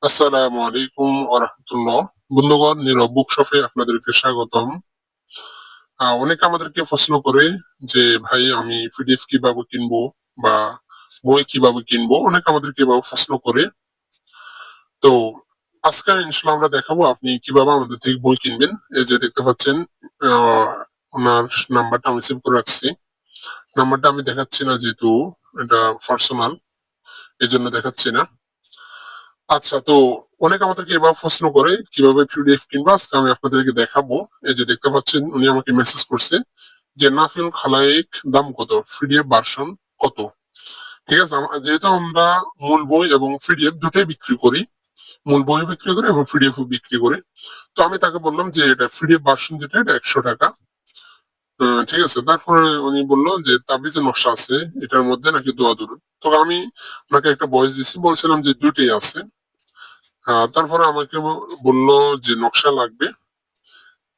আসসালামু আলাইকুম ওয়া রাহমাতুল্লাহ। বন্ধুগণ, নীরব বুকশপে আপনাদেরকে স্বাগতম। অনেকে আমাদেরকে প্রশ্ন করে যে ভাই আমি পিডিএফ কিভাবে কিনবো বা বই কিভাবে কিনবো, অনেকে আমাদেরকে এভাবে প্রশ্ন করে। তো আজকে ইনশাআল্লাহ আমরা দেখাবো আপনি কিভাবে আমাদের থেকে বই কিনবেন। এই যে দেখতে পাচ্ছেন, আহ ওনার নাম্বারটা আমি সেভ করে রাখছি। নাম্বারটা আমি দেখাচ্ছি না যেহেতু এটা পার্সোনাল, এই জন্য দেখাচ্ছি না। আচ্ছা, তো অনেকে আমাদেরকে এবার প্রশ্ন করে কিভাবে পিডিএফ কিনবো, আজকে আমি আপনাদেরকে দেখাবো। এই যে দেখতে পাচ্ছেন, উনি আমাকে মেসেজ করছে যে নাফিল খালাইক দাম কত, পিডিএফ ভার্সন কত। ঠিক আছে, যেহেতু আমরা মূল বই এবং পিডিএফ দুটোই বিক্রি করি, মূল বইও বিক্রি করি এবং পিডিএফ ও বিক্রি করি। তো আমি তাকে বললাম যে এটা পিডিএফ ভার্সন যেটা, এটা 100 টাকা। ঠিক আছে, তারপরে উনি বললো যে তাবিজের নকশা আছে এটার মধ্যে নাকি দোয়া দরুদ। তো আমি ওনাকে একটা ভয়েস দিছি, বলছিলাম যে দুটোই আছে। তারপরে আমাকে বললো যে নকশা লাগবে।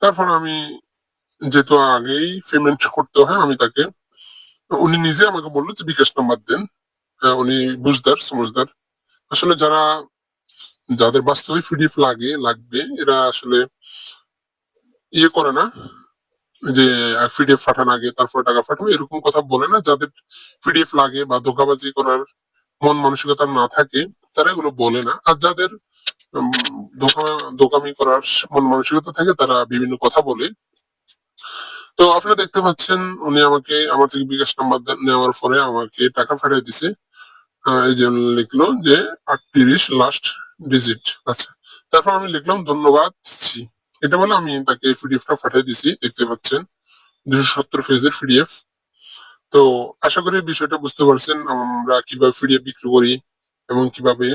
তারপর আমি, যেহেতু আগেই পেমেন্ট করতে হয়, আমি তাকে, উনি নিজে আমাকে বললো যে বিকাশ নাম্বার দেন। উনি বুঝদার সমঝদার। আসলে যাদের বাস্তবে পিডিএফ লাগবে এরা আসলে ইয়ে করে না যে পিডিএফ পাঠান আগে তারপর টাকা পাঠাবো, এরকম কথা বলে না। যাদের পিডিএফ লাগে বা ধোঁকাবাজি করার মন মানসিকতা না থাকে তারা এগুলো বলে না। আর যাদের উম, দোকামি করার মন মানসিকতা থাকে তারা বিভিন্ন কথা বলে। তো আপনারা দেখতে পাচ্ছেন, উনি আমাকে আমার থেকে বিকাশ নাম্বার নেওয়ার পরে আমাকে টাকা পাঠিয়ে দিছে। এই যে লিখলো যে 38 লাস্ট ডিজিট। আচ্ছা, তারপর আমি লিখলাম ধন্যবাদ ছি। এটা বলে আমি তাকে পিডিএফটা পাঠিয়ে দিছি। দেখতে পাচ্ছেন 270 পেজের পিডিএফ। তো আশা করি বিষয়টা বুঝতে পারছেন আমরা কিভাবে পিডিএফ বিক্রি করি এবং কিভাবে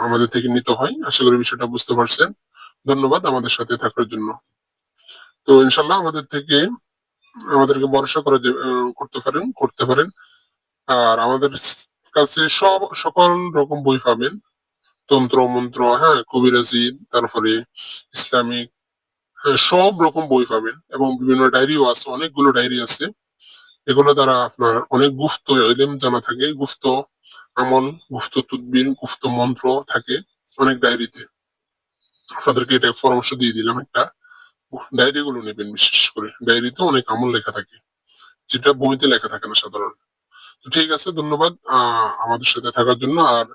আমাদের থেকে নিতে হয়। আশা করি বিষয়টা বুঝতে পারছেন। ধন্যবাদ আমাদের সাথে থাকার জন্য। তো ইনশাল্লাহ আমাদেরকে ভরসা করতে পারেন। আর আমাদের কাছে সকল রকম বই পাবেন। তন্ত্র মন্ত্র, হ্যাঁ, কবিরাজি, তারপরে ইসলামিক, হ্যাঁ, সব রকম বই পাবেন এবং বিভিন্ন ডায়েরিও আছে, অনেকগুলো ডায়েরি আছে। এগুলো দ্বারা আপনার অনেক গুপ্ত ইলম জানা থাকে, গুপ্ত আমল, গুপ্ত তদবির, গুপ্ত মন্ত্র থাকে অনেক ডায়েরিতে। আপনাদেরকে এটা পরামর্শ দিয়ে দিলাম একটা, ডায়েরি গুলো নেবেন। বিশেষ করে ডায়েরিতে অনেক আমল লেখা থাকে, যেটা বইতে লেখা থাকে না সাধারণত। তো ঠিক আছে, ধন্যবাদ আমাদের সাথে থাকার জন্য। আর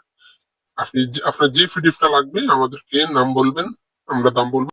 আপনার যে পিডিএফটা লাগবে আমাদেরকে নাম বলবেন, আমরা দাম বলবো।